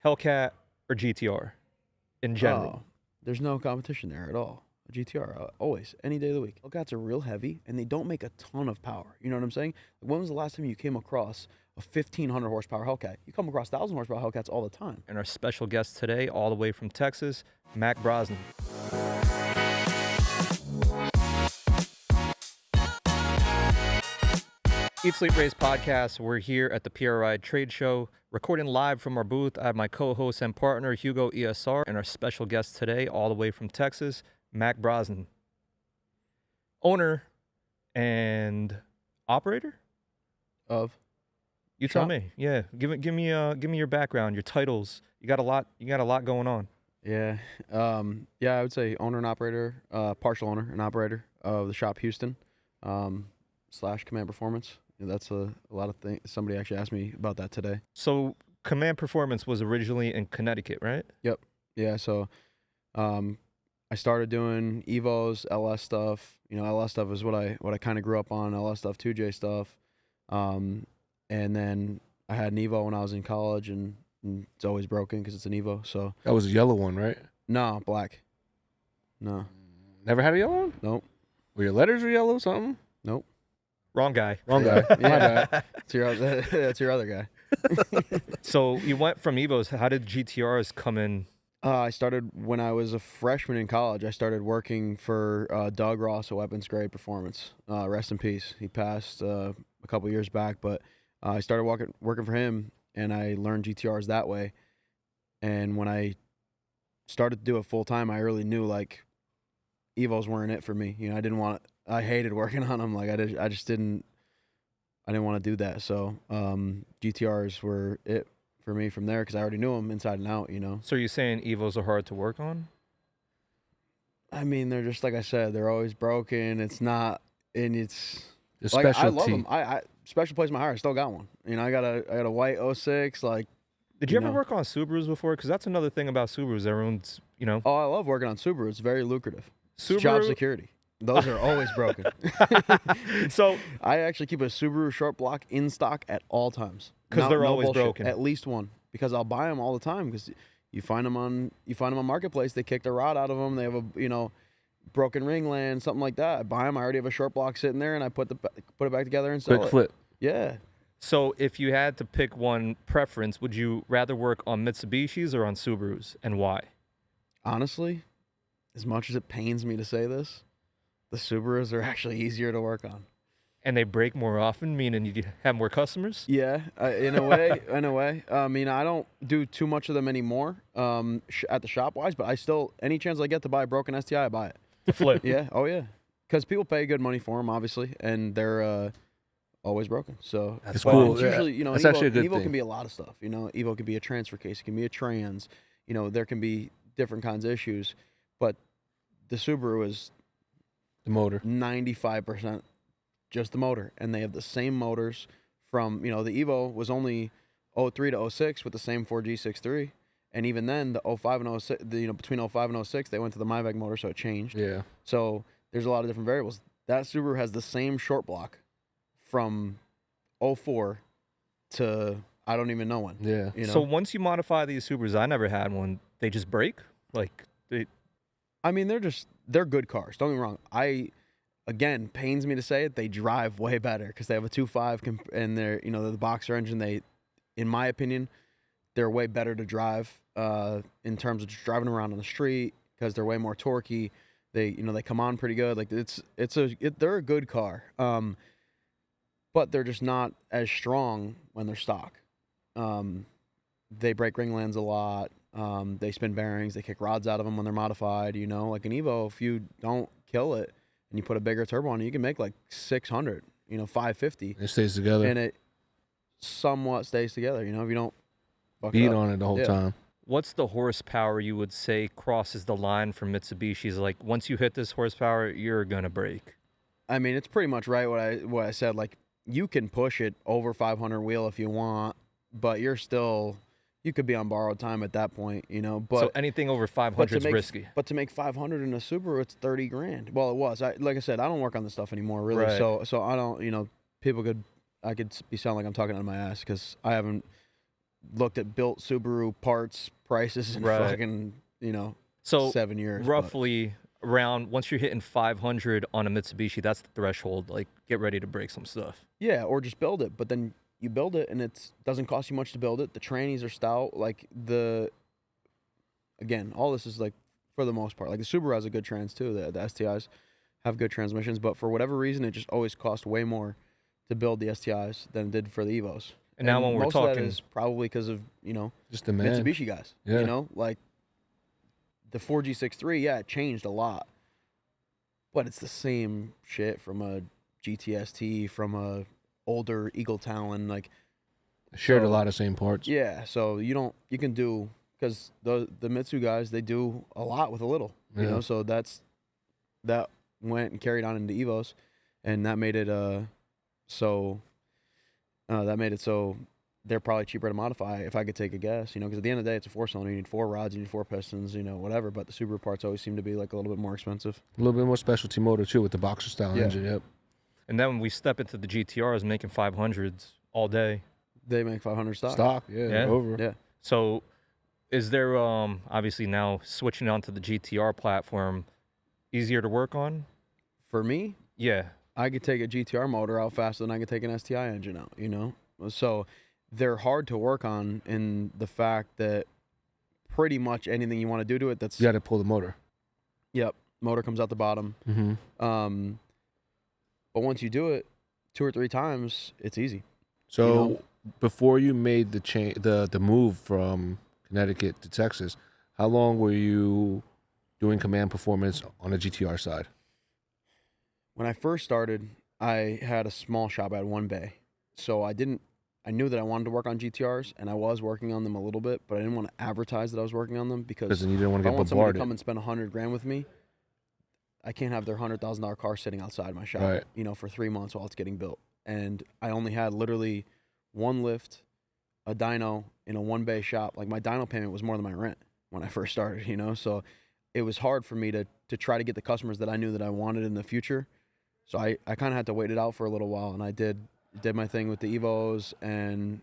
Hellcat or GTR in general? Oh, there's no competition there at all. A GTR, always, any day of the week. Hellcats are real heavy, and they don't make a ton of power. You know what I'm saying? When was the last time you came across a 1,500 horsepower Hellcat? You come across 1,000 horsepower Hellcats all the time. And our special guest today, all the way from Texas, Mac Brosnan. Eat, Sleep, Race podcast. We're here at the PRI Trade Show, recording live from our booth. I have my co-host and partner, Hugo ESR, and our special guest today, all the way from Texas, Mac Brosnan. Owner and operator? Of? You tell Shop? me. Yeah. Give me your background, your titles. You got a lot going on. Yeah. I would say owner and operator, partial owner and operator of the shop Houston, / Command Performance. That's a lot of things. Somebody actually asked me about that today. So Command Performance was originally in Connecticut, right? Yep. Yeah. So, I started doing Evos, LS stuff. LS stuff is what I kind of grew up on. LS stuff, 2J stuff. And then I had an Evo when I was in college, and it's always broken because it's an Evo. So that was a yellow one, right? No, black. No. Never had a yellow one? Nope. Were your letters or yellow or something? Nope. Wrong guy. Wrong guy. Yeah. That's your other guy. So you went from Evos. How did GTRs come in? I started when I was a freshman in college. I started working for Doug Ross at Weapons Grade Performance. Rest in peace. He passed a couple years back, but I started working for him, and I learned GTRs that way. And when I started to do it full time, I really knew like Evos weren't it for me. I hated working on them. Like I didn't want to do that. So GTRs were it for me from there because I already knew them inside and out. So you're saying Evos are hard to work on? I mean, they're just like I said. They're always broken. It's not, and it's The like specialty. I love them. I special place in my heart. I still got one. I got a white 06. Like, Did you ever work on Subarus before? Because that's another thing about Subarus. Everyone's, Oh, I love working on Subaru. It's very lucrative. Subaru Job security. Those are always broken. So I actually keep a Subaru short block in stock at all times. Because they're always bullshit. broken. At least one. Because I'll buy them all the time. Because you find them on Marketplace. They kicked a rod out of them. They have a broken ringland, something like that. I buy them. I already have a short block sitting there, and I put it back together and sell Quick it. flip. Yeah. So if you had to pick one preference, would you rather work on Mitsubishis or on Subarus, and why? Honestly, as much as it pains me to say this, the Subarus are actually easier to work on. And they break more often, meaning you have more customers? Yeah, in a way. I mean, I don't do too much of them anymore at the shop-wise, but I still, any chance I get to buy a broken STI, I buy it. To flip. Yeah, oh yeah. Because people pay good money for them, obviously, and they're always broken. So That's but cool. It's usually, That's Evo, actually a good Evo thing. can be a lot of stuff. Evo can be a transfer case. It can be a trans. There can be different kinds of issues. But the Subaru is The motor. 95% just the motor. And they have the same motors from, the Evo was only 03 to 06 with the same 4G63. And even then, the 05 and 06, between 05 and 06, they went to the Mavic motor, so it changed. Yeah. So there's a lot of different variables. That Subaru has the same short block from 04 to I don't even know when. Yeah. So once you modify these Subarus, I never had one, they just break? I mean, they're good cars. Don't get me wrong. Again, pains me to say it, they drive way better because they have a 2.5 and they're, the boxer engine. They, in my opinion, they're way better to drive in terms of just driving around on the street because they're way more torquey. They, they come on pretty good. Like they're a good car. But they're just not as strong when they're stock. They break ringlands a lot. They spin bearings. They kick rods out of them when they're modified. Like an Evo, if you don't kill it and you put a bigger turbo on it, you can make like 600. 550. It stays together. And it somewhat stays together. If you don't fuck Beat up. on it the whole time. What's the horsepower you would say crosses the line for Mitsubishi's? Like, once you hit this horsepower, you're going to break. I mean, it's pretty much right what I said. Like, you can push it over 500 wheel if you want, but you could be on borrowed time at that point, But so anything over 500 is risky. But to make 500 in a Subaru, it's $30,000. Well, it was. Like I said, I don't work on this stuff anymore, really. Right. So I don't. I could be sounding like I'm talking out of my ass because I haven't looked at built Subaru parts prices in Right. fucking, So 7 years. roughly around once you're hitting 500 on a Mitsubishi, that's the threshold. Like, get ready to break some stuff. Yeah, or just build it. But then you build it, and it doesn't cost you much to build it. The trannies are stout. Like, again, all this is, like, for the most part. Like, the Subaru has a good trans, too. The STIs have good transmissions. But for whatever reason, it just always cost way more to build the STIs than it did for the Evos. And now when we're most of that talking- is probably because of, Just the man. Mitsubishi guys. Yeah. Like, the 4G63, yeah, it changed a lot. But it's the same shit from a GTST, from a older Eagle Talon. Like, Shared a So- lot of same parts. yeah, so you can do, because the Mitsu guys, they do a lot with a little, Yeah. so that went and carried on into Evos, and that made it so they're probably cheaper to modify, if I could take a guess, because at the end of the day, it's a 4-cylinder. You need 4 rods, you need 4 pistons, whatever. But the Subaru parts always seem to be like a little bit more expensive. A little bit more specialty motor too with the boxer style Yeah. engine. Yep. And then when we step into the GTRs, making 500s all day. They make 500 stock. Stock. Yeah. Yeah. Over. Yeah. So is there, obviously now switching onto the GTR platform, easier to work on? For me, Yeah. I could take a GTR motor out faster than I could take an STI engine out, So they're hard to work on in the fact that pretty much anything you want to do to it, that's, You got to pull the motor. yep, motor comes out the bottom. Mm-hmm. But once you do it 2 or 3 times, it's easy. So before you made the move from Connecticut to Texas, how long were you doing Command Performance on the GTR side? When I first started, I had a small shop. I had 1 bay. So I knew that I wanted to work on GTRs, and I was working on them a little bit, but I didn't want to advertise that I was working on them, Because because then you didn't want if I to get want somebody to bombarded. come and spend $100,000 with me, I can't have their $100,000 car sitting outside my shop, Right. for 3 months while it's getting built. And I only had literally 1 lift, a dyno in a 1 bay shop. Like, my dyno payment was more than my rent when I first started, So it was hard for me to try to get the customers that I knew that I wanted in the future. So I kind of had to wait it out for a little while, and I did my thing with the Evos, and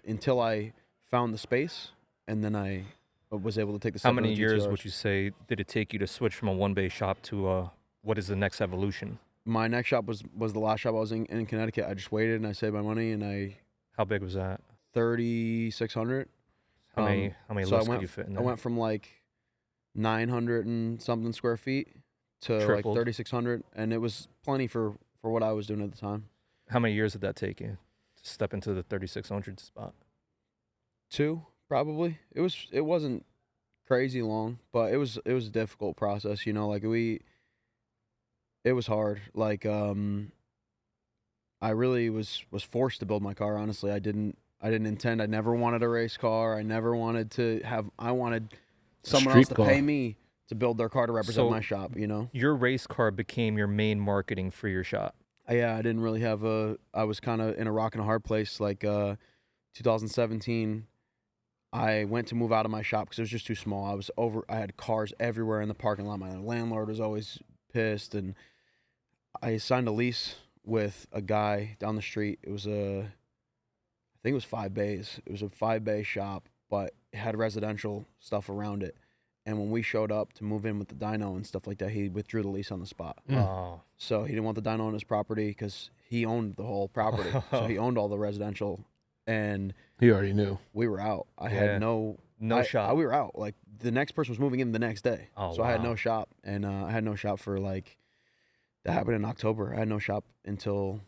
until I found the space, and then I was able to take the step How many into years GTRs. would you say did it take you to switch from a 1-bay shop to what is the next evolution? My next shop was the last shop I was in Connecticut. I just waited and I saved my money, and How big was that? 3,600. How many so lifts could you fit in I there? went from like 900 and something square feet to Tripled. like 3,600, and it was plenty for what I was doing at the time. How many years did that take you to step into the 3,600 spot? 2 probably. It wasn't crazy long, but it was a difficult process. It was hard. Like, I really was forced to build my car. Honestly, I didn't intend. I never wanted a race car. I never wanted to have. I wanted someone else street to car. pay me to build their car to represent So- my shop. Your race car became your main marketing for your shop. Yeah, I didn't really have I was kind of in a rock and a hard place. Like, 2017, I went to move out of my shop because it was just too small. I had cars everywhere in the parking lot. My landlord was always pissed, and I signed a lease with a guy down the street. It was I think it was 5 bays. It was a 5-bay shop, but it had residential stuff around it. And when we showed up to move in with the dyno and stuff like that, he withdrew the lease on the spot. Oh, So he didn't want the dyno on his property because he owned the whole property. So he owned all the residential, and He already knew. we were out. I Yeah. had no shop. we were out. Like, the next person was moving in the next day. Oh, so I had wow. no shop, and I had no shop for, like, that happened in October. I had no shop until,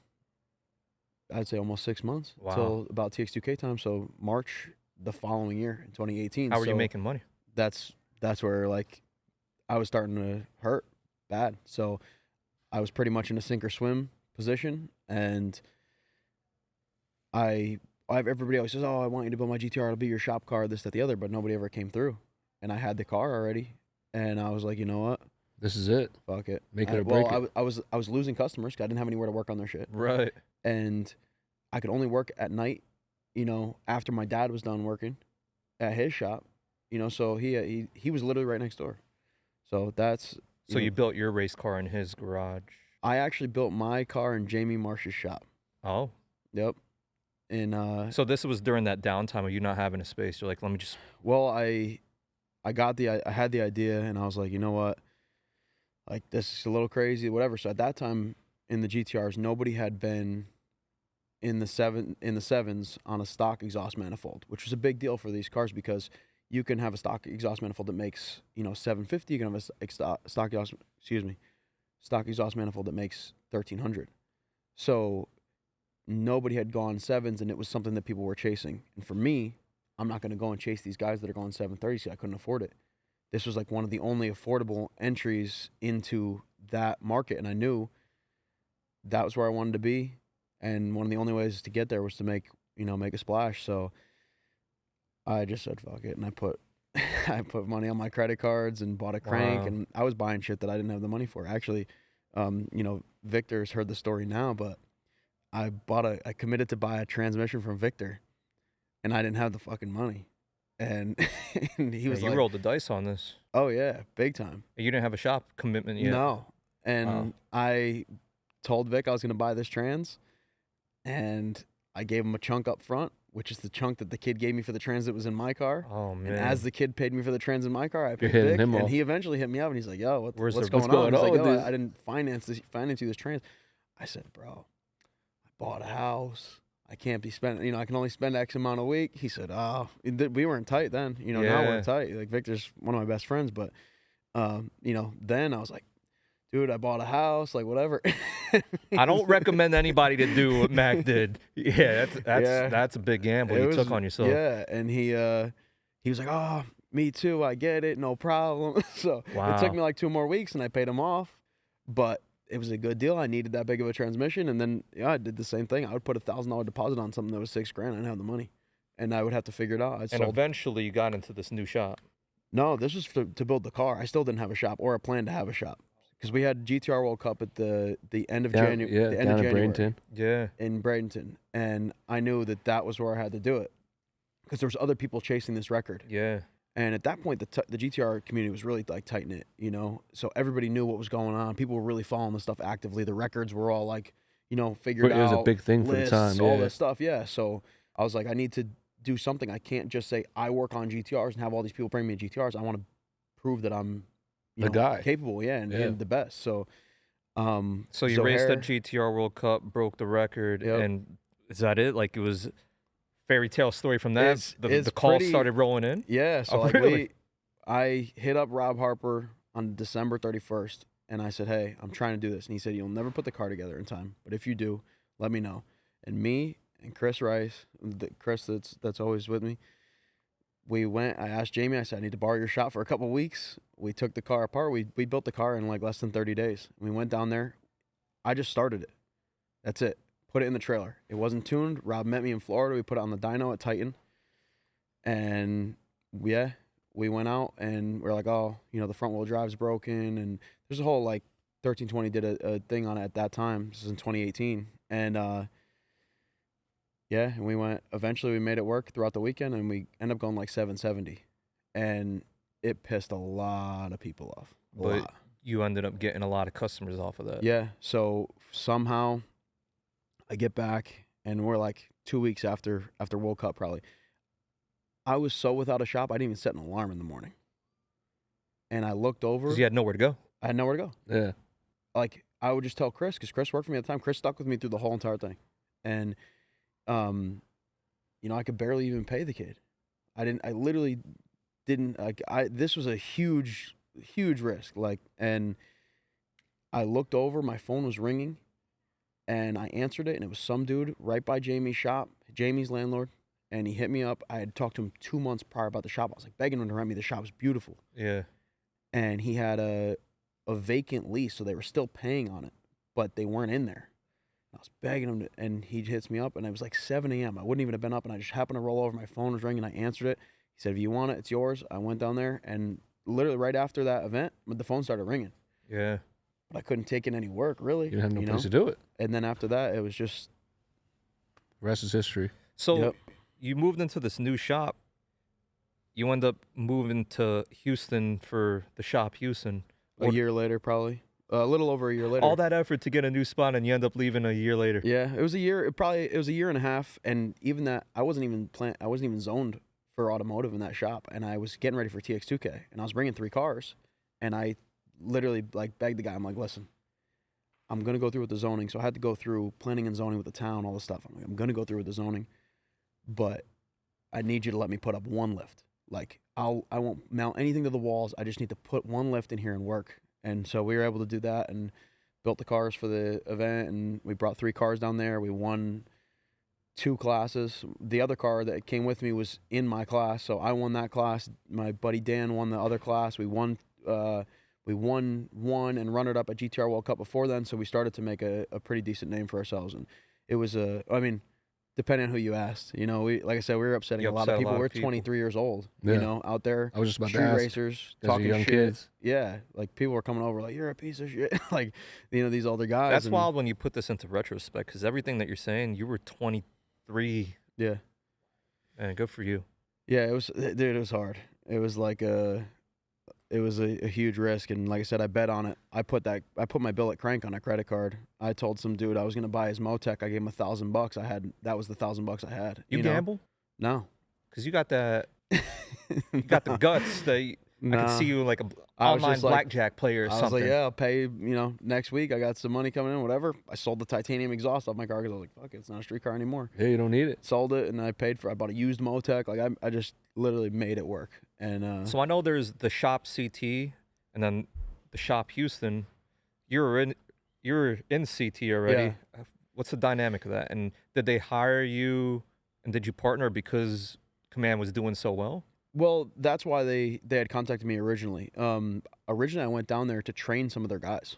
I'd say, almost 6 months. Wow. Till about TX2K time. So March the following year, in 2018. How were you So making money? That's where, like, I was starting to hurt bad. So I was pretty much in a sink or swim position, and everybody always says, "Oh, I want you to build my GTR. It'll be your shop car, this, that, the other," but nobody ever came through. And I had the car already, and I was like, you know what? This is it. Fuck it. Make it or break it. I was losing customers because I didn't have anywhere to work on their shit, Right. and I could only work at night, after my dad was done working at his shop, So he was literally right next door. So that's. So you built your race car in his garage. I actually built my car in Jamie Marsh's shop. Oh, Yep. So this was during that downtime of you not having a space. You're like, let me just. Well, I had the idea, and I was like, you know what, like this is a little crazy, whatever. So at that time in the GTRs, nobody had been in the sevens on a stock exhaust manifold, which was a big deal for these cars because you can have a stock exhaust manifold that makes 750. You can have a stock exhaust manifold that makes 1300. So nobody had gone sevens, and it was something that people were chasing. And for me, I'm not going to go and chase these guys that are going 730s because I couldn't afford it. This was like one of the only affordable entries into that market, and I knew that was where I wanted to be. And one of the only ways to get there was to make a splash. So I just said fuck it, and I put money on my credit cards and bought a crank. Wow. And I was buying shit that I didn't have the money for. Actually, Victor's heard the story now, but I committed to buy a transmission from Victor, and I didn't have the fucking money. And, and he was you like, rolled the dice on this. "Oh yeah, big time." You didn't have a shop commitment yet. No, and Wow. I told Vic I was going to buy this trans, and I gave him a chunk up front, which is the chunk that the kid gave me for the trans that was in my car. Oh man. And as the kid paid me for the trans in my car, I paid hitting Vic, him and off. he eventually hit me up, and he's like, "Yo, what's What's going on?" going He's like, on, "Yo, dude?" I didn't finance you this trans." I said, "Bro, I bought a house. I can't be spending, I can only spend X amount a week." He said, "Oh," we weren't tight then. Now Yeah. we're tight. Like Victor's one of my best friends, but then I was like, "Dude, I bought a house, like whatever." I don't recommend anybody to do what Mac did. Yeah, that's a big gamble you took on yourself. Yeah, and he was like, "Oh, me too. I get it, no problem." So it took Wow. me like 2 more weeks, and I paid him off, but it was a good deal. I needed that big of a transmission, and then I did the same thing. I would put $1,000 deposit on something that was $6,000. I didn't have the money, and I would have to figure it out. And eventually you got into this new shop. No, this was to build the car. I still didn't have a shop or a plan to have a shop because we had GTR World Cup at the end of January. Yeah, the end down of in January. Bradenton. Yeah. In Bradenton, and I knew that was where I had to do it because there was other people chasing this record. Yeah. And at that point, the GTR community was really like tight knit, so everybody knew what was going on. People were really following the stuff actively. The records were all like, figured out. It was a big thing lists, for the time. all Yeah. this stuff. Yeah. So I was like, I need to do something. I can't just say I work on GTRs and have all these people bring me GTRs. I want to prove that I'm The guy. capable, and the best. So So you raced Hare- that GTR World Cup, broke the record, Yep. and is that it? Like it was fairy tale story from that. It's The calls pretty- started rolling in. Yeah, so Oh, like really? I hit up Rob Harper on December 31st, and I said, "Hey, I'm trying to do this." And he said, "You'll never put the car together in time, but if you do, let me know." And me and Chris Rice, Chris that's always with me, we went. I asked Jamie. I said, "I need to borrow your shop for a couple weeks." We took the car apart. We built the car in like less than 30 days. We went down there. I just started it. That's it. Put it in the trailer. It wasn't tuned. Rob met me in Florida. We put it on the dyno at Titan, and we went out and we're like, "Oh, the front wheel drive's broken." And there's a whole like 1320 did a thing on it at that time. This is in 2018. And and we went, eventually we made it work throughout the weekend, and we ended up going like 770. And it pissed a lot of people off. A But lot. you ended up getting a lot of customers off of that. Yeah. So somehow I get back, and we're like 2 weeks after World Cup probably. I was so without a shop, I didn't even set an alarm in the morning. And I looked over. Because you had nowhere to go. I had nowhere to go. Yeah. Like, I would just tell Chris, because Chris worked for me at the time. Chris stuck with me through the whole entire thing. And, I could barely even pay the kid. I literally didn't, this was a huge, huge risk. And I looked over, my phone was ringing, and I answered it, and it was some dude right by Jamie's shop, Jamie's landlord. And he hit me up. I had talked to him 2 months prior about the shop. I was like begging him to rent me. The shop was beautiful. Yeah. And he had a vacant lease, so they were still paying on it, but they weren't in there. I was begging him, and he hits me up, and it was like 7 a.m. I wouldn't even have been up, and I just happened to roll over. My phone was ringing, and I answered it. He said, "If you want it, it's yours." I went down there, and literally right after that event, the phone started ringing. Yeah. But I couldn't take in any work, really. You didn't have no place to do it. And then after that, it was just... Rest is history. So Yep. you moved into this new shop. You end up moving to Houston for the shop Houston. A year later, probably. a little over a year later. All that effort to get a new spot, and you end up leaving a year later. Yeah, it was a year. It was a year and a half, and even that, I wasn't even zoned for automotive in that shop, and I was getting ready for TX2K, and I was bringing 3 cars, and I literally like begged the guy. I'm like, listen, I'm gonna go through with the zoning, so I had to go through planning and zoning with the town, all this stuff. I'm like, I'm gonna go through with the zoning, but I need you to let me put up 1 lift. Like, I won't mount anything to the walls. I just need to put 1 lift in here and work. And so we were able to do that and built the cars for the event, and we brought 3 cars down there. We won 2 classes. The other car that came with me was in my class, so I won that class. My buddy Dan won the other class. We won one and runner up at GTR World Cup before then, so we started to make a pretty decent name for ourselves. And it was depending on who you asked, like I said, we were upsetting a lot of people. We're 23 years old, out there. I was just about street to ask. racers, Those are talking young shit. kids. Yeah, like people were coming over like, you're a piece of shit. Like, these older guys. That's wild when you put this into retrospect, because everything that you're saying, you were 23. Yeah. Man, good for you. Yeah, it was hard. It was like it was a huge risk, and like I said, I bet on it. I put my bill at Crank on a credit card. I told some dude I was gonna buy his Motec. I gave him $1,000. That was the $1,000 I had. You gamble? No, because you got that. You got the guts that I can see you like a online blackjack player or I was something. like, yeah, I'll pay. Next week I got some money coming in, whatever. I sold the titanium exhaust off my car because I was like, fuck it, it's not a street car anymore. Yeah, you don't need it. Sold it, and I bought a used Motec. Like I just literally made it work. And so I know there's the shop CT and then the shop Houston. You're in CT already. Yeah. What's the dynamic of that? And did they hire you, and did you partner because Command was doing so well? Well, that's why they had contacted me originally. Originally, I went down there to train some of their guys.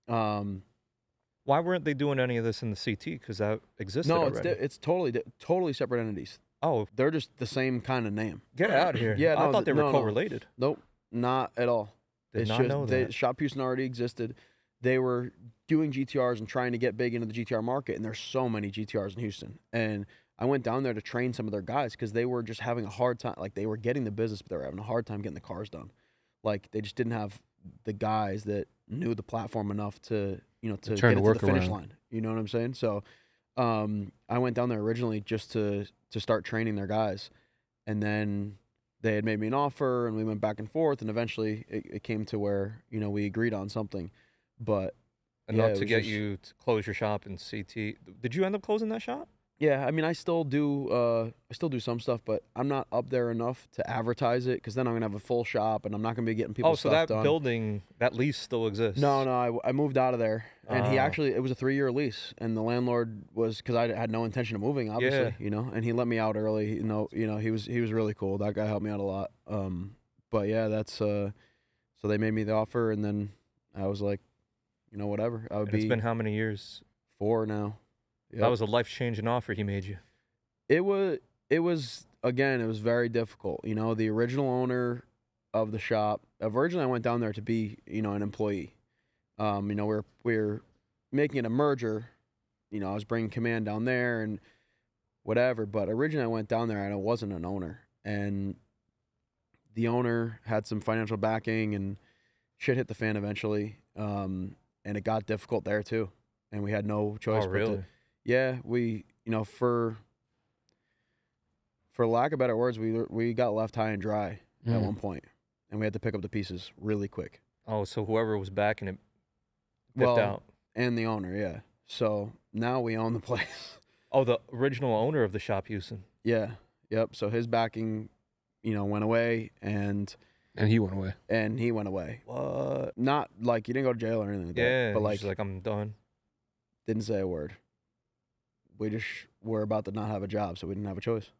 Why weren't they doing any of this in the CT? Because that existed already. It's totally separate entities. Oh, They're just the same kind of name. get out of here. Yeah, I no, thought they were no. correlated. Nope, not at all. Did not know that. Shop Houston already existed. They were doing GTRs and trying to get big into the GTR market, and there's so many GTRs in Houston. And I went down there to train some of their guys because they were just having a hard time. Like, they were getting the business, but they were having a hard time getting the cars done. Like, they just didn't have the guys that knew the platform enough to get it to the finish line. You know what I'm saying? So I went down there originally just to start training their guys, and then they had made me an offer, and we went back and forth, and eventually it came to where we agreed on something. But Enough to get you to close your shop in CT. Did you end up closing that shop? yeah, I mean, I still do some stuff, but I'm not up there enough to advertise it, because then I'm gonna have a full shop, and I'm not gonna be getting people's stuff done. Oh, so that building, that lease still exists? No, I moved out of there, and it was a 3-year lease, and the landlord was, because I had no intention of moving, obviously, and he let me out early. He was really cool. That guy helped me out a lot. But yeah, that's so they made me the offer, and then I was like, whatever. It's been how many years? 4 now. Yep. That was a life-changing offer he made you. It was again, it was very difficult. The original owner of the shop, originally I went down there to be, an employee. We're making a merger. I was bringing Command down there and whatever, but originally I went down there and I wasn't an owner. And the owner had some financial backing, and shit hit the fan eventually. And it got difficult there too. And we had no choice. Oh, really? Yeah, we, for lack of better words, we got left high and dry at one point, and we had to pick up the pieces really quick. Oh, so whoever was backing it dipped out. And the owner, yeah. So now we own the place. Oh, the original owner of the shop, Houston. Yeah, yep. So his backing, went away, and he went away. What? Not like he didn't go to jail or anything like that. Yeah, but like I'm done. Didn't say a word. We just were about to not have a job, so we didn't have a choice.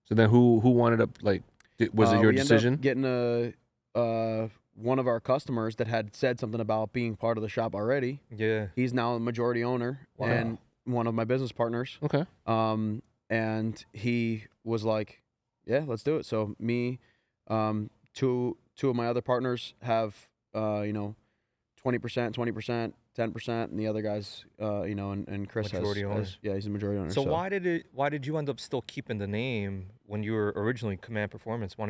So then who wanted up, was it your decision? We ended up getting one of our customers that had said something about being part of the shop already. Yeah. He's now a majority owner. Wow. And one of my business partners. Okay. And he was like, yeah, let's do it. So me, two of my other partners have, 20%, 10%, and the other guys, and Chris Majority owner. he's a majority owner. So why did you end up still keeping the name when you were originally Command Performance? All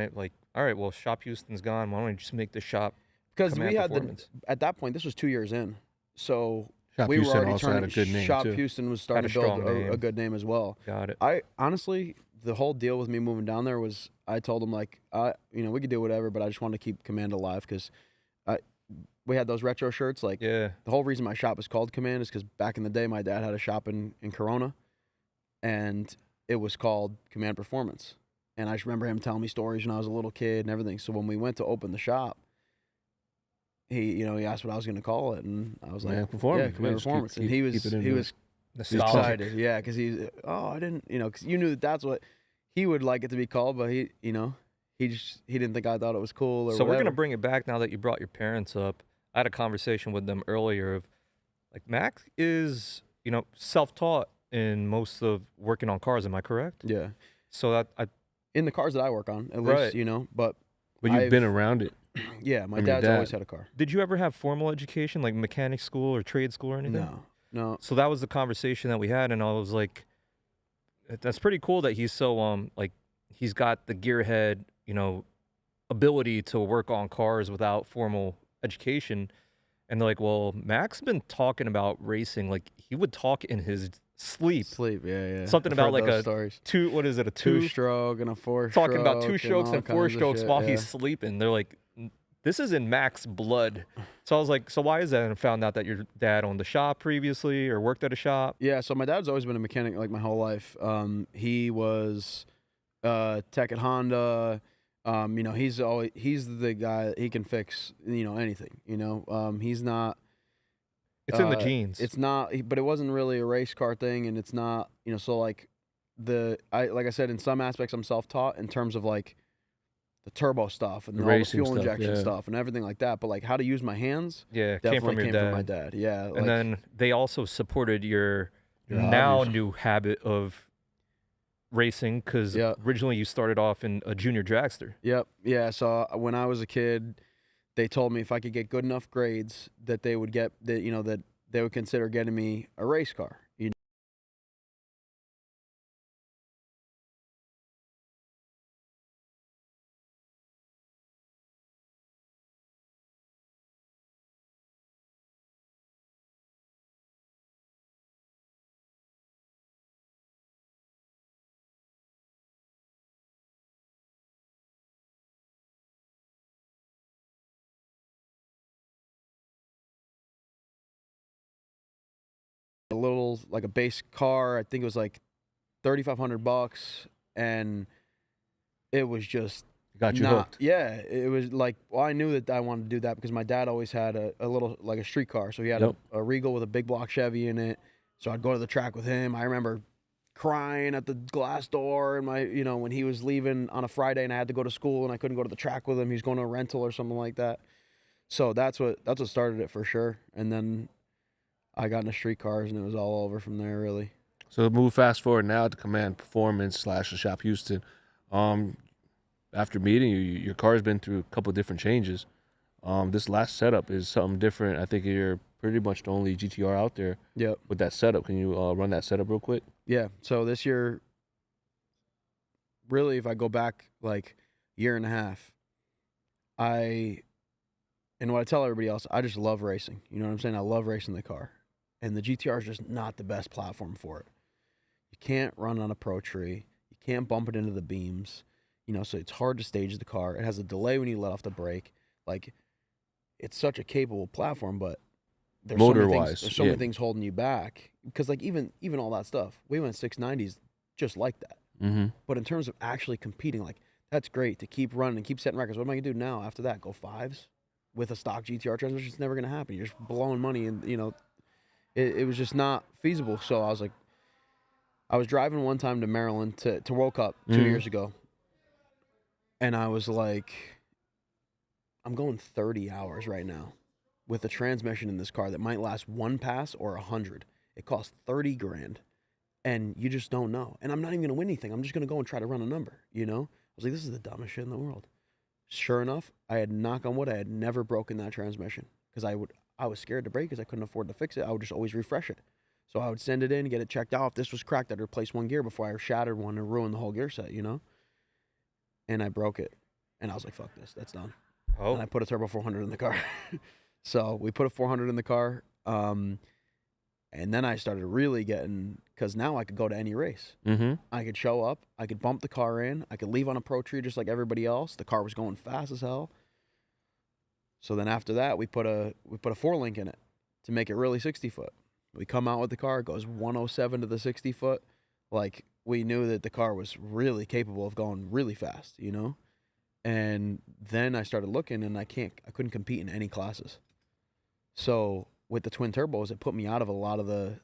right, well, Shop Houston's gone. Why don't we just make the shop because Command we had Performance. at that point, this was 2 years in, so Shop we were Houston already also turning. had a good name Shop too. Houston was starting Had to a build strong a name. good name as well. Got it. I honestly, the whole deal with me moving down there was I told them like, we could do whatever, but I just wanted to keep Command alive because we had those retro shirts. Like Yeah. the whole reason my shop is called Command is because back in the day, my dad had a shop in Corona, and it was called Command Performance. And I just remember him telling me stories when I was a little kid and everything. So when we went to open the shop, he asked what I was going to call it, and I was Command like, Performance. yeah, Command Just Performance. And he was keep it in he there. was Nostalgic. excited, yeah, because I didn't, because you knew that that's what he would like it to be called, but he didn't think I thought it was cool or So we're whatever. gonna bring it back now that you brought your parents up. I had a conversation with them earlier of like Mac is self-taught in most of working on cars. Am I correct? Yeah, So that in the cars that I work on, at Right. least, but But you've I've- been around it. yeah, my From your dad's dad. always had a car. did you ever have formal education like mechanic school or trade school or anything? No. So that was the conversation that we had, and I was like, that's pretty cool that he's so like he's got the gearhead ability to work on cars without formal education. And they're like, well, Mac's been talking about racing, like he would talk in his sleep. Sleep, yeah. Something I've about heard like those a stories. What is it, a two? Two-stroke and a four-stroke. Talking about two strokes all and four kinds of strokes shit, while yeah. he's sleeping. They're like, this is in Mac's blood. So I was like, so why is that? And I found out that your dad owned the shop previously or worked at a shop. Yeah, so my dad's always been a mechanic like my whole life. He was tech at Honda. He's the guy. He can fix anything. He's not. It's in the genes. It's not, but it wasn't really a race car thing, and it's not. So like like I said, in some aspects, I'm self-taught in terms of like the turbo stuff and The all the racing fuel stuff, injection yeah. stuff and everything like that. But like how to use my hands, yeah, definitely came from your my dad. dad. Yeah, And then they also supported your now hobbies. new habit of racing because Yeah. originally you started off in a junior dragster. Yep. Yeah. So when I was a kid, they told me if I could get good enough grades that they would that they would consider getting me a race car. A little like a base car. I think it was like $3,500, and it was just Got you hooked. Yeah, it was like, well, I knew that I wanted to do that because my dad always had a little like a street car. So he had Yep. a Regal with a big block Chevy in it. So I'd go to the track with him. I remember crying at the glass door and when he was leaving on a Friday and I had to go to school and I couldn't go to the track with him. He was going to a rental or something like that. So that's what started it for sure. And then I got into street cars and it was all over from there, really. So move fast forward now to Command Performance / the Shop Houston. After meeting you, your car's been through a couple of different changes. This last setup is something different. I think you're pretty much the only GTR out there Yep. with that setup. Can you run that setup real quick? Yeah. So this year, really, if I go back like year and a half, and what I tell everybody else, I just love racing. You know what I'm saying? I love racing the car. And the GTR is just not the best platform for it. You can't run on a pro tree. You can't bump it into the beams. So it's hard to stage the car. It has a delay when you let off the brake. Like, it's such a capable platform, but there's Motor-wise, so many things holding you back. Because like even all that stuff, we went 690s just like that. Mm-hmm. But in terms of actually competing, like that's great to keep running and keep setting records. What am I gonna do now after that? Go fives with a stock GTR transmission? It's never gonna happen. You're just blowing money, and it was just not feasible. So I was like, I was driving one time to Maryland to World Cup 2 years ago, and I was like, I'm going 30 hours right now with a transmission in this car that might last one pass or 100. It costs $30,000, and you just don't know. And I'm not even going to win anything. I'm just going to go and try to run a number, I was like, this is the dumbest shit in the world. Sure enough, I had, knock on wood, I had never broken that transmission because I was scared to break because I couldn't afford to fix it. I would just always refresh it. So I would send it in, get it checked out. If this was cracked, I'd replace one gear before I shattered one and ruined the whole gear set, And I broke it. And I was like, fuck this, that's done. Oh, and I put a turbo 400 in the car. So we put a 400 in the car, and then I started really getting, because now I could go to any race. Mm-hmm. I could show up, I could bump the car in, I could leave on a pro tree just like everybody else. The car was going fast as hell. So then after that, we put a 4-link in it to make it really 60-foot. We come out with the car, it goes 107 to the 60-foot. Like, we knew that the car was really capable of going really fast, you know? And then I started looking, and I couldn't compete in any classes. So with the twin turbos, it put me out of a lot of the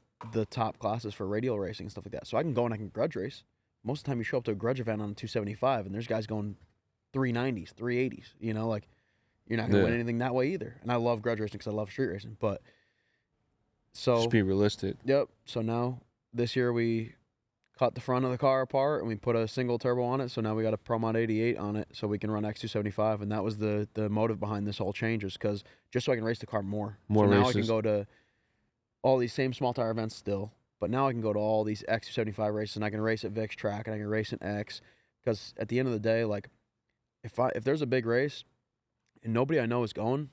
top classes for radial racing and stuff like that. So I can go and I can grudge race. Most of the time you show up to a grudge event on a 275, and there's guys going 390s, 380s, you know, like, you're not going to win anything that way either. And I love grudge racing because I love street racing. But so Just be realistic. Yep. So now this year we cut the front of the car apart and we put a single turbo on it. So now we got a Pro Mod 88 on it so we can run X275. And that was the motive behind this whole change, is because just so I can race the car more. More so now races. I can go to all these same small tire events still, but now I can go to all these X275 races, and I can race at Vic's track and I can race in X. Because at the end of the day, like, if there's a big race and nobody I know is going,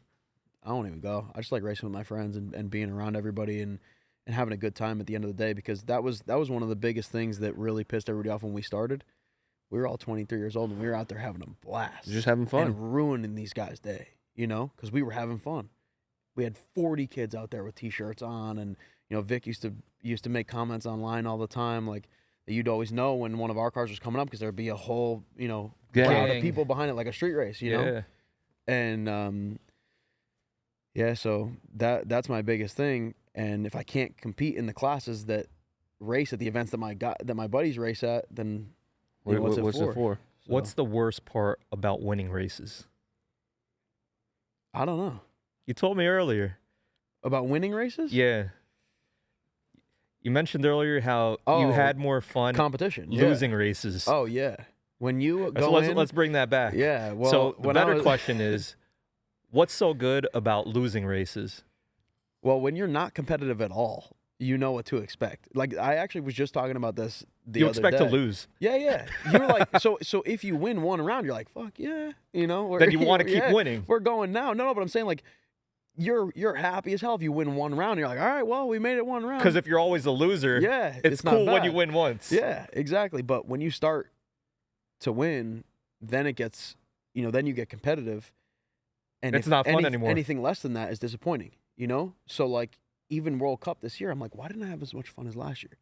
I don't even go. I just like racing with my friends and being around everybody and having a good time at the end of the day, because that was one of the biggest things that really pissed everybody off when we started. We were all 23 years old and we were out there having a blast. Just having fun. And ruining these guys' day, you know, because we were having fun. We had 40 kids out there with T-shirts on, and, you know, Vic used to make comments online all the time, like, that you'd always know when one of our cars was coming up because there'd be a whole, you know, crowd of people behind it, like a street race, you know? And, yeah, so that's my biggest thing. And if I can't compete in the classes that race at the events that my buddies race at, then you know, what's it for? So, what's the worst part about winning races? I don't know. You told me earlier. About winning races? Yeah. You mentioned earlier how you had more fun competition losing races. Oh, yeah. When you go let's bring that back. Yeah. Well, so the better question is, what's so good about losing races? Well, when you're not competitive at all, you know what to expect. Like, I actually was just talking about this the you other expect day. to lose. Yeah. You're like, so if you win one round, you're like, fuck yeah, you know. Then you want to keep winning. We're going now. No, but I'm saying, like, you're happy as hell if you win one round. You're like, all right, well, we made it one round. Because if you're always a loser, it's not cool when bad. you win once. Yeah, exactly. But when you start to win, then it gets, you know, then you get competitive. And it's not fun anymore. Anything less than that is disappointing, you know? So, like, even World Cup this year, I'm like, why didn't I have as much fun as last year?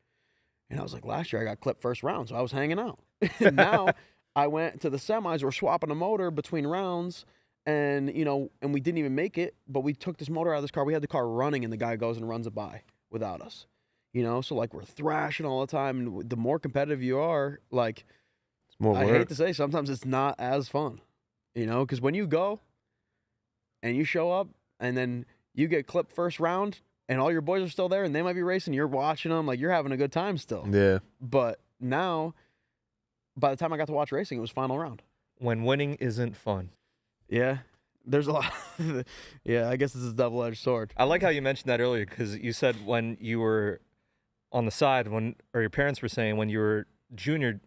And I was like, last year I got clipped first round, so I was hanging out. And now I went to the semis, we're swapping a motor between rounds, and, you know, and we didn't even make it, but we took this motor out of this car. We had the car running, and the guy goes and runs it by without us, you know? So, like, we're thrashing all the time, and the more competitive you are, like, It's more I work. hate to say, sometimes it's not as fun, you know? Because when you go and you show up, and then you get clipped first round, and all your boys are still there, and they might be racing, you're watching them, like, you're having a good time still. Yeah. But now, by the time I got to watch racing, it was final round. When winning isn't fun. Yeah, there's a lot. Yeah, I guess this is a double-edged sword. I like how you mentioned that earlier, because you said when you were on the side, or your parents were saying when you were junior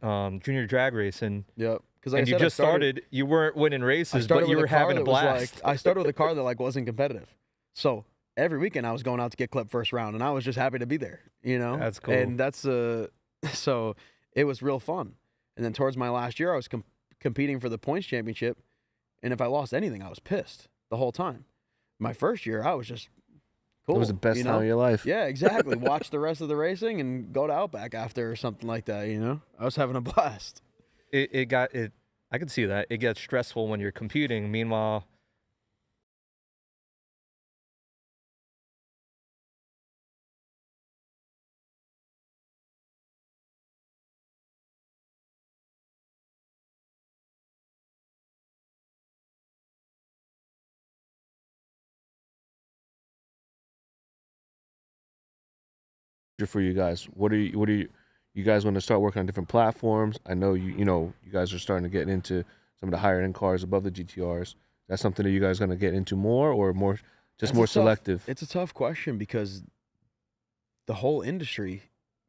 drag racing, Yep. And you just started, you weren't winning races, but you were having a blast. I started with a car that, like, wasn't competitive. So every weekend I was going out to get clipped first round, and I was just happy to be there, you know? That's cool. And that's so it was real fun. And then towards my last year, I was competing for the points championship, and if I lost anything, I was pissed the whole time. My first year, I was just cool. It was the best time of your life. Yeah, exactly. Watch the rest of the racing and go to Outback after or something like that, you know? I was having a blast. I could see that. It gets stressful when you're competing. Meanwhile, For you guys, what are you guys want to start working on different platforms? I know you guys are starting to get into some of the higher end cars above the GTRs. That's something that you guys going to get into more, or more selective? It's a tough question because the whole industry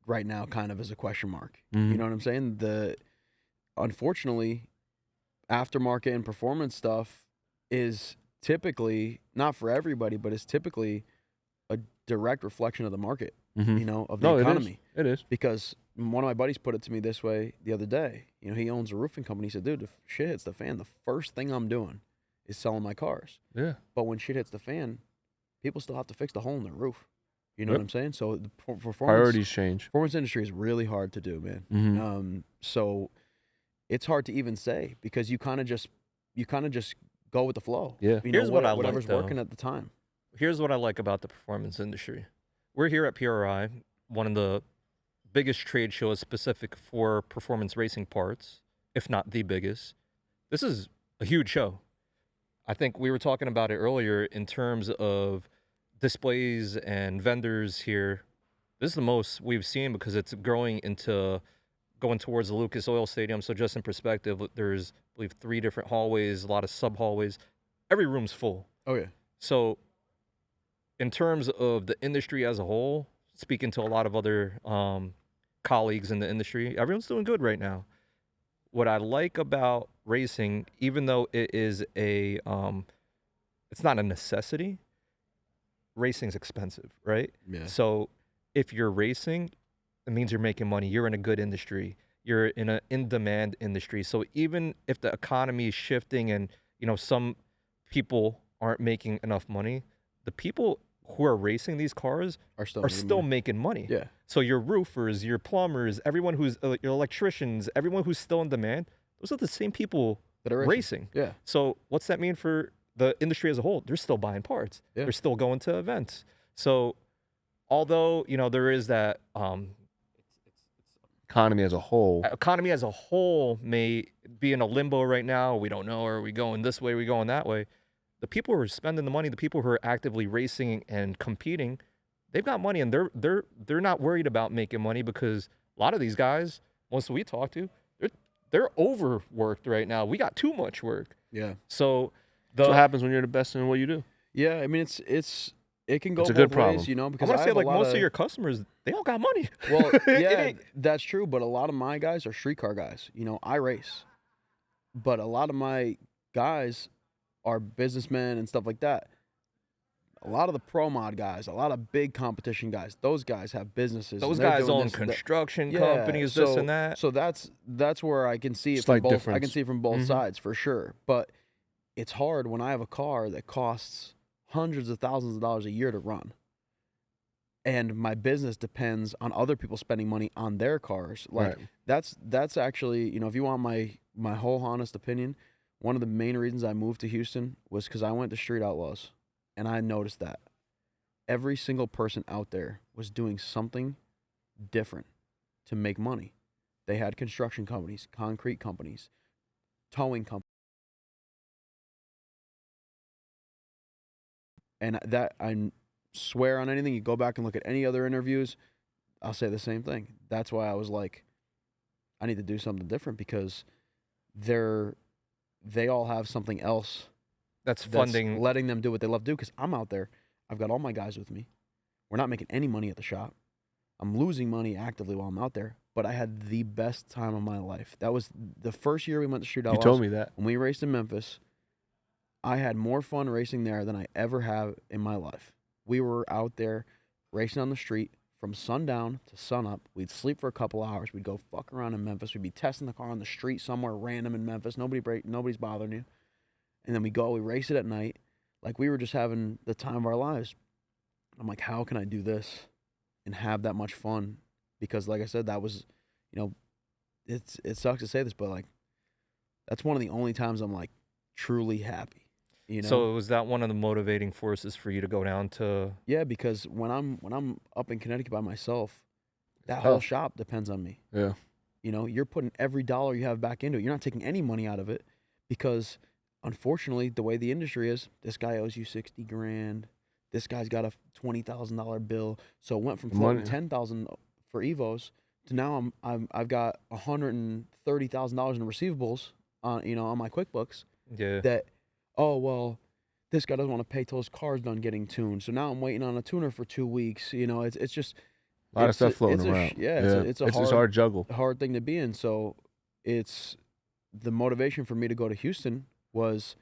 right now kind of is a question mark. Mm-hmm. You know what I'm saying? Unfortunately, aftermarket and performance stuff is typically not for everybody, but is typically a direct reflection of the market, Mhm. you know, of the No, economy. it is. Because one of my buddies put it to me this way the other day. You know, he owns a roofing company. He said, dude, if shit hits the fan, the first thing I'm doing is selling my cars. Yeah. But when shit hits the fan, people still have to fix the hole in their roof. You know Yep. what I'm saying? So the Priorities change. performance industry is really hard to do, man. Mhm. So it's hard to even say because you kind of just go with the flow. Yeah. You know, Here's what I like, whatever's though. working at the time. Here's what I like about the performance industry. We're here at PRI, one of the biggest trade shows specific for performance racing parts, if not the biggest. This is a huge show. I think we were talking about it earlier in terms of displays and vendors here. This is the most we've seen because it's going towards the Lucas Oil Stadium. So just in perspective, there's, I believe, 3 different hallways, a lot of sub hallways. Every room's full. Oh yeah. So in terms of the industry as a whole, speaking to a lot of other colleagues in the industry, everyone's doing good right now. What I like about racing, even though it is it's not a necessity, racing's expensive, right? Yeah. So if you're racing, it means you're making money. You're in a good industry. You're in an in-demand industry. So even if the economy is shifting and, you know, some people aren't making enough money, the people who are racing these cars Are still making money. Yeah. So your roofers, your plumbers, everyone who's your electricians, everyone who's still in demand, those are the same people That are racing. Yeah. So what's that mean for the industry as a whole? They're still buying parts. Yeah. They're still going to events. So although, you know, there is that Economy as a whole. economy as a whole may be in a limbo right now. We don't know, are we going this way, are we going that way? The people who are spending the money, the people who are actively racing and competing, they've got money and they're not worried about making money because a lot of these guys, most we talk to, they're overworked right now. We got too much work. Yeah. So That's what happens when you're the best in what you do. Yeah. I mean, it can go It's a both good problem. ways, you know, I because want to say have like a lot most of your customers, they all got money. Well, It yeah, ain't- that's true. But a lot of my guys are streetcar guys. You know, I race, but a lot of my guys are businessmen and stuff like that. A lot of the pro mod guys, a lot of big competition guys, those guys have businesses. Those and they're guys doing own this and that. construction Yeah, companies, this so- and that. So that's where I can see it Slight from both. I difference. can see it from both Mhm. sides for sure. But it's hard when I have a car that costs hundreds of thousands of dollars a year to run, and my business depends on other people spending money on their cars. Like Right. that's actually, you know, if you want my whole honest opinion, one of the main reasons I moved to Houston was because I went to Street Outlaws, and I noticed that every single person out there was doing something different to make money. They had construction companies, concrete companies, towing companies. And that, I swear on anything, you go back and look at any other interviews, I'll say the same thing. That's why I was like, I need to do something different because they all have something else That's that's funding. letting them do what they love to do. Because I'm out there, I've got all my guys with me. We're not making any money at the shop. I'm losing money actively while I'm out there, but I had the best time of my life. That was the first year we went to Street You Outlaws. told me that. When we raced in Memphis, I had more fun racing there than I ever have in my life. We were out there racing on the street from sundown to sunup. We'd sleep for a couple hours. We'd go fuck around in Memphis. We'd be testing the car on the street somewhere random in Memphis. Nobody's bothering you. And then we race it at night. Like we were just having the time of our lives. I'm like, how can I do this and have that much fun? Because like I said, that was, you know, it sucks to say this, but like that's one of the only times I'm like truly happy. You know? So was that one of the motivating forces for you to go down to? Yeah, because when I'm up in Connecticut by myself, that It's whole tough. shop depends on me. Yeah. You know, you're putting every dollar you have back into it. You're not taking any money out of it because unfortunately, the way the industry is, this guy owes you 60 grand. This guy's got a $20,000 bill. So it went from floating Money. 10,000 for Evos to now I've got $130,000 in receivables on my QuickBooks Yeah. that, oh, well, this guy doesn't want to pay till his car's done getting tuned. So now I'm waiting on a tuner for 2 weeks. You know, it's just A lot of It's stuff a- floating it's a around. sh- yeah, it's a hard- hard juggle. a hard thing to be in. So it's the motivation for me to go to Houston was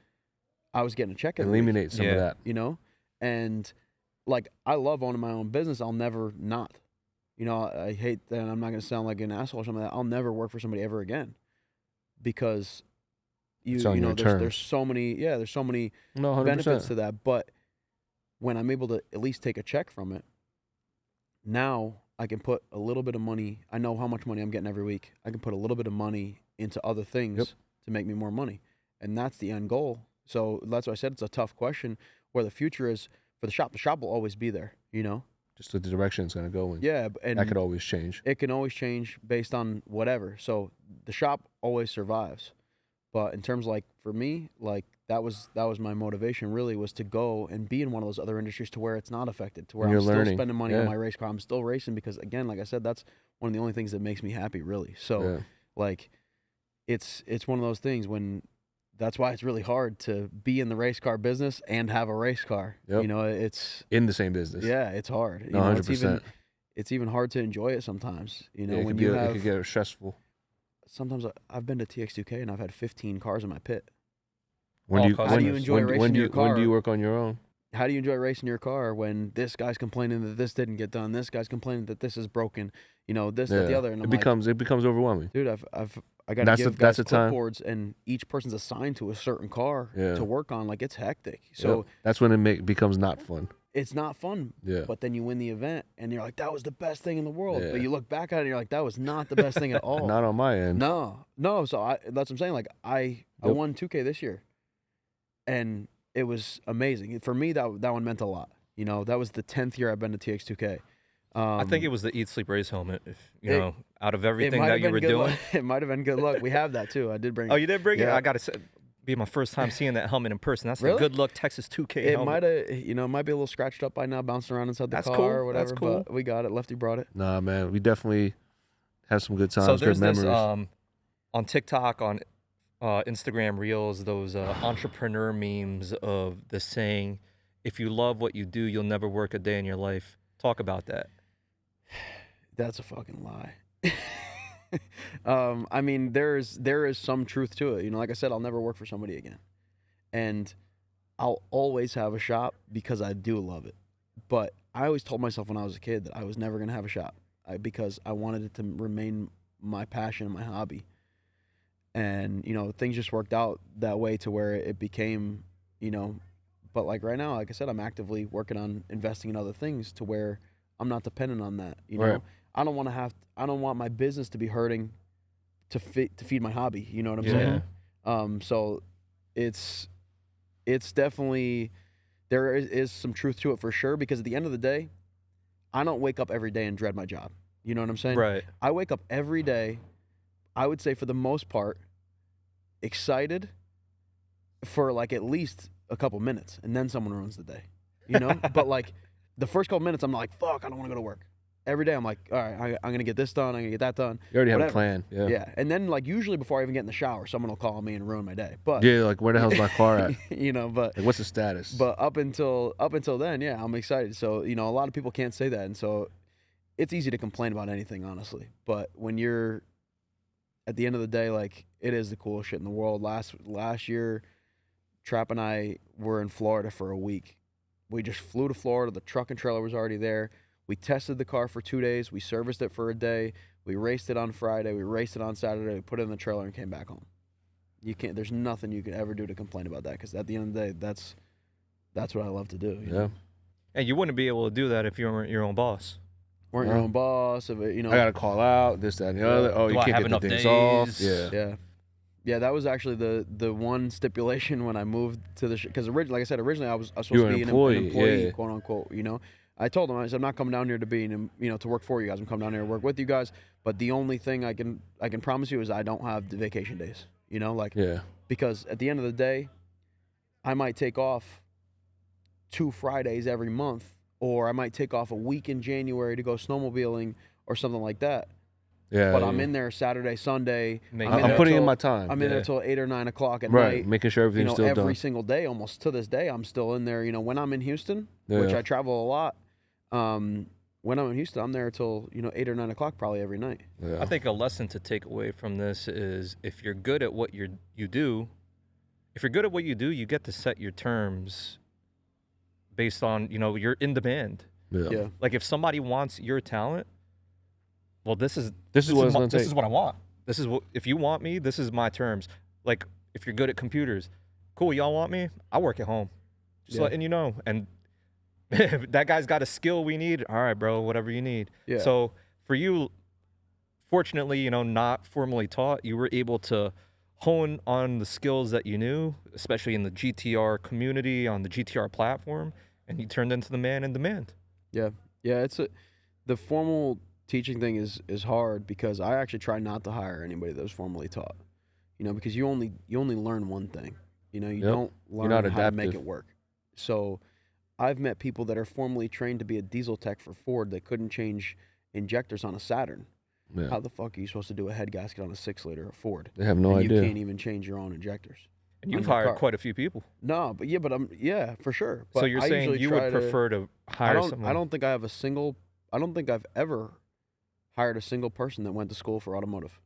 I was getting a check every week, Eliminate some of that. you know? And like, I love owning my own business. I'll never not. You know, I hate that I'm not going to sound like an asshole or something like that. I'll never work for somebody ever again because you know, there's so many, there's so many benefits to that. But when I'm able to at least take a check from it, now I can put a little bit of money. I know how much money I'm getting every week. I can put a little bit of money into other things to make me more money. And that's the end goal. So that's why I said it's a tough question where the future is for the shop. The shop will always be there, you know? Just the direction it's going to go in. Yeah. And that could always change. It can always change based on whatever. So the shop always survives. But in terms like for me, like that was my motivation really, was to go and be in one of those other industries to where it's not affected, to where I'm still spending money on my race car. I'm still racing because, again, like I said, that's one of the only things that makes me happy, really. So like it's one of those things when that's why it's really hard to be in the race car business and have a race car. You know, it's in the same business. Yeah, it's hard. You know, 100%. It's even hard to enjoy it sometimes. You know, when you have, it could get stressful. Sometimes I've been to TX2K and I've had 15 cars in my pit. How do you enjoy racing your car? When do you work on your own? How do you enjoy racing your car when this guy's complaining that this didn't get done, this guy's complaining that this is broken, you know, this, that, the other, and it becomes overwhelming. Dude, I got to give guys clipboards, and each person's assigned to a certain car to work on. Like, it's hectic. So that's when it becomes not fun. It's not fun. Yeah. But then you win the event, and you're like, that was the best thing in the world. Yeah. But you look back at it, and you're like, that was not the best thing at all. Not on my end. No. So that's what I'm saying. Like, I won 2K this year, and it was amazing. For me, that one meant a lot. You know, that was the 10th year I've been to TX2K. I think it was the Eat Sleep Race helmet. If you know, out of everything that you were doing, it might have been good luck. We have that too. I did bring it. Oh, you did bring it? I got to be my first time seeing that helmet in person. That's the Good Luck Texas 2K helmet. It might have, you know, it might be a little scratched up by now, bouncing around inside the car or whatever. That's cool. But we got it. Lefty brought it. Nah, man, we definitely have some good times, so there's good memories. This, on TikTok, on Instagram Reels, those entrepreneur memes of the saying, if you love what you do, you'll never work a day in your life. Talk about that. That's a fucking lie. I mean, there is some truth to it. You know, like I said, I'll never work for somebody again. And I'll always have a shop because I do love it. But I always told myself when I was a kid that I was never going to have a shop because I wanted it to remain my passion and my hobby. And, you know, things just worked out that way to where it became, you know, but like right now, like I said, I'm actively working on investing in other things to where I'm not dependent on that. You know, I don't want my business to be hurting to feed my hobby. You know what I'm saying? So it's definitely, there is some truth to it for sure, because at the end of the day, I don't wake up every day and dread my job. You know what I'm saying? Right. I wake up every day, I would say for the most part, excited for like at least a couple minutes, and then someone ruins the day. You know? But like the first couple minutes, I'm like, fuck, I don't want to go to work. Every day I'm like, all right, I'm going to get this done. I'm going to get that done. You already have a plan. Yeah. Yeah. And then like usually before I even get in the shower, someone will call me and ruin my day. But yeah, like where the hell's my car at? You know, but like, what's the status? But up until then, yeah, I'm excited. So, you know, a lot of people can't say that. And so it's easy to complain about anything, honestly. But when you're at the end of the day, like, it is the coolest shit in the world. Last year, Trap and I were in Florida for a week. We just flew to Florida. The truck and trailer was already there. We tested the car for 2 days. We serviced it for a day. We raced it on Friday. We raced it on Saturday. We put it in the trailer and came back home. There's nothing you can ever do to complain about that, because at the end of the day, that's what I love to do. You know? And you wouldn't be able to do that if you weren't your own boss. Weren't your own boss, you know. I got to call out this, that, and the other. Oh, you can't get the things off. Yeah, that was actually the one stipulation when I moved to the because like I said, originally I was supposed to be an employee, quote unquote. You know, I told them, I said, I'm not coming down here to be to work for you guys. I'm coming down here to work with you guys. But the only thing I can promise you is I don't have the vacation days. You know, because at the end of the day, I might take off 2 Fridays every month, or I might take off a week in January to go snowmobiling or something like that. Yeah, but I'm in there Saturday, Sunday. I'm putting in my time. I'm in there till 8 or 9 o'clock at night. Making sure everything's still done. Every single day, almost to this day, I'm still in there. You know, when I'm in Houston, which I travel a lot, when I'm in Houston, I'm there till 8 or 9 o'clock probably every night. I think a lesson to take away from this is if you're good at what you do, if you're good at what you do, you get to set your terms based on, you're in demand. Yeah. Like if somebody wants your talent, well, this is what it's gonna this take. is what I want. This is what, if you want me, this is my terms. Like if you're good at computers, cool, y'all want me? I work at home. Just Yeah. letting you know. And that guy's got a skill we need. All right, bro, whatever you need. Yeah. So for you, fortunately, not formally taught, you were able to hone on the skills that you knew, especially in the GTR community, on the GTR platform, and you turned into the man in demand. Yeah. The formal teaching thing is hard because I actually try not to hire anybody that was formally taught. Because you only learn one thing. You don't learn not how to make adaptive. it work. So I've met people that are formally trained to be a diesel tech for Ford that couldn't change injectors on a Saturn. Yeah. How the fuck are you supposed to do a head gasket on a 6-liter of Ford? They have no and idea. You can't even change your own injectors. And you've on your hired car. quite a few people. No, but for sure. But So you're I saying usually you try would prefer to I hire don't. someone? I don't think I've ever hired a single person that went to school for automotive.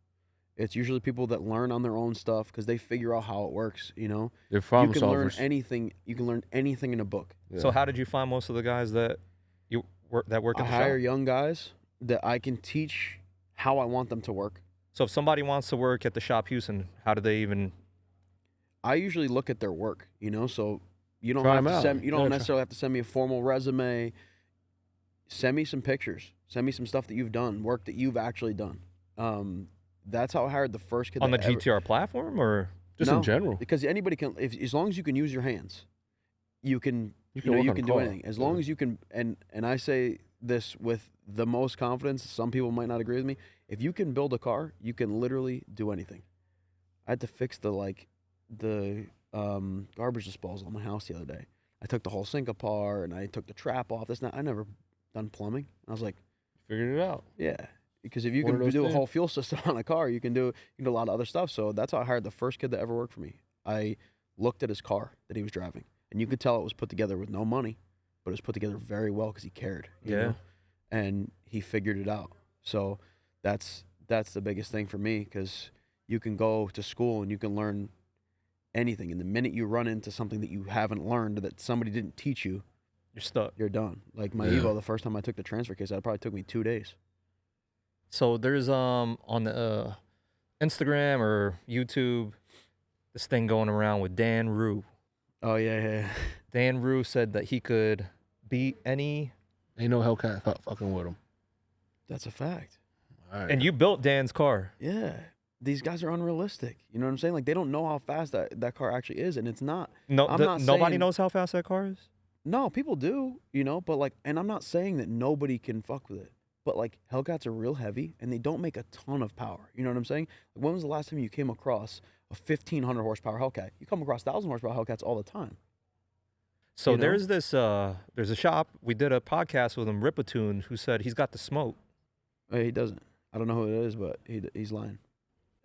It's usually people that learn on their own stuff because they figure out how it works. They're problem you can learn solvers. anything. You can learn anything in a book. Yeah. So how did you find most of the guys that work I at the hire shop? young guys that I can teach how I want them to work. So if somebody wants to work at the shop Houston, how do they even? I usually look at their work. So you don't Try have 'em to out. send. You don't Yeah, necessarily have to send me a formal resume. Send me some pictures. Send me some stuff that you've done, work that you've actually done. That's how I hired the first kid On the that ever- GTR platform, or Just No, in general. because anybody can, as long as you can use your hands, you can You can work on a do car. anything. As long as you can, and I say this with the most confidence. Some people might not agree with me. If you can build a car, you can literally do anything. I had to fix the garbage disposal in my house the other day. I took the whole sink apart and I took the trap off. I never done plumbing. I was like, Figured it out. yeah, because if you One can of those do a things. whole fuel system on a car, you can do a lot of other stuff. So that's how I hired the first kid that ever worked for me. I looked at his car that he was driving, and you could tell it was put together with no money, but it was put together very well because he cared. you Yeah. know? And he figured it out. So that's the biggest thing for me, because you can go to school and you can learn anything, and the minute you run into something that you haven't learned, that somebody didn't teach you, you're stuck? you're done. Like my Yeah. Evo, the first time I took the transfer case, that probably took me 2 days. So there's on the Instagram or YouTube this thing going around with Dan Rue. Oh yeah. Dan Rue said that he could beat any, Ain't no Hellcat fucking with them. That's a fact. All right. and you built Dan's car. Yeah. These guys are unrealistic. You know what I'm saying? Like, they don't know how fast that car actually is, and it's not. No, I'm not nobody saying- knows how fast that car is. No, people do, but like, and I'm not saying that nobody can fuck with it, but like, Hellcats are real heavy and they don't make a ton of power. You know what I'm saying? Like, when was the last time you came across a 1,500 horsepower Hellcat? You come across 1,000 horsepower Hellcats all the time. So You know? there's this there's a shop, we did a podcast with him, Ripatoon, who said he's got the smoke. He doesn't. I don't know who it is, but he's lying.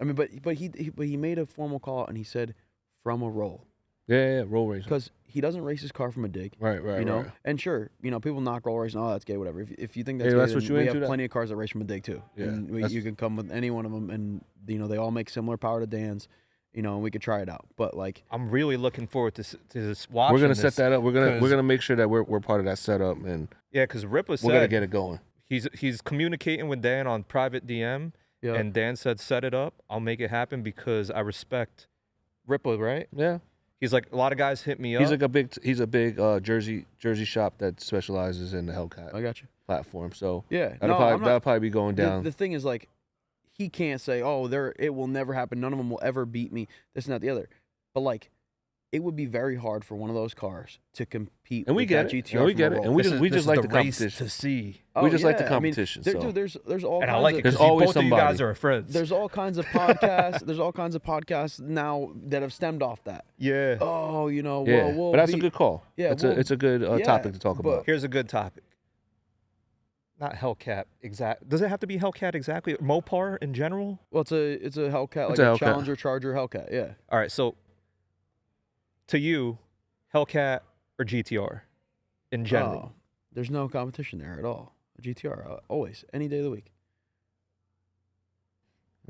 I mean, but he made a formal call and he said from a roll, Yeah, roll racing. because he doesn't race his car from a dig. Right. You know, Right. and sure, people knock roll racing. Oh, that's gay, whatever. If you think that's Hey, gay, that's what then you we into, have that- plenty of cars that race from a dig too. Yeah, And that's- you can come with any one of them, and they all make similar power to Dan's. And we could try it out. But like, I'm really looking forward to this watching. We're gonna set this, that up. We're 'cause- gonna make sure that we're part of that setup, and Yeah, because Ripa we're gonna said get it going. he's communicating with Dan on private DM, yeah, and Dan said set it up. I'll make it happen because I respect Ripa, right? Yeah. He's like, a lot of guys hit me up. He's like a big Jersey shop that specializes in the Hellcat I got you. platform. So Yeah, that'll probably be going down. The thing is, like, he can't say, "Oh, it will never happen. None of them will ever beat me." This and that, the other. But like, it would be very hard for one of those cars to compete. And we with get that it. GTR And we from get a it. roll. And we This just is- we this just is like the the race competition. to see. We just like the yeah, I mean, competition, there- so- dude, there's all And kinds I like it of, There's because always both of you guys somebody. are friends. there's all kinds of podcasts. There's all kinds of podcasts now that have stemmed off that. Yeah. Oh, Yeah, we'll but that's a be- good call. Yeah, it's a good yeah, topic to talk but- about. Here's a good topic. Not Hellcat exact. Does it have to be Hellcat exactly? Mopar in general? Well, it's a Hellcat, like It's a a Hellcat. Challenger Charger Hellcat. Yeah. All right. So, to you, Hellcat or GTR, in general? Oh, there's no competition there at all. A GTR, always, any day of the week.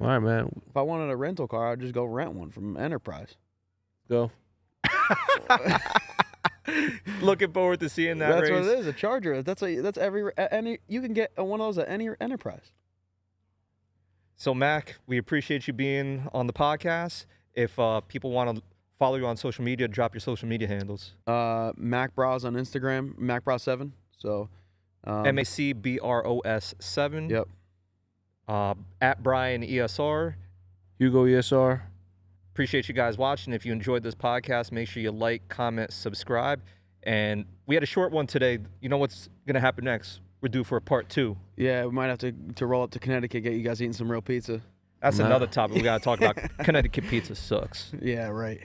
All right, man. If I wanted a rental car, I'd just go rent one from Enterprise. Go. Looking forward to seeing that That's race. what it is. A Charger. That's any. You can get one of those at any enterprise. So, Mac, we appreciate you being on the podcast. If people want to follow you on social media, drop your social media handles. Mac Bros on Instagram, MacBros7. So, MacBros7. Yep. At Brian ESR. Hugo ESR. Appreciate you guys watching. If you enjoyed this podcast, make sure you like, comment, subscribe. And we had a short one today. You know what's going to happen next? We're due for a part 2. Yeah, we might have to roll up to Connecticut, get you guys eating some real pizza. That's another topic we got to talk about. Connecticut pizza sucks. Yeah, right.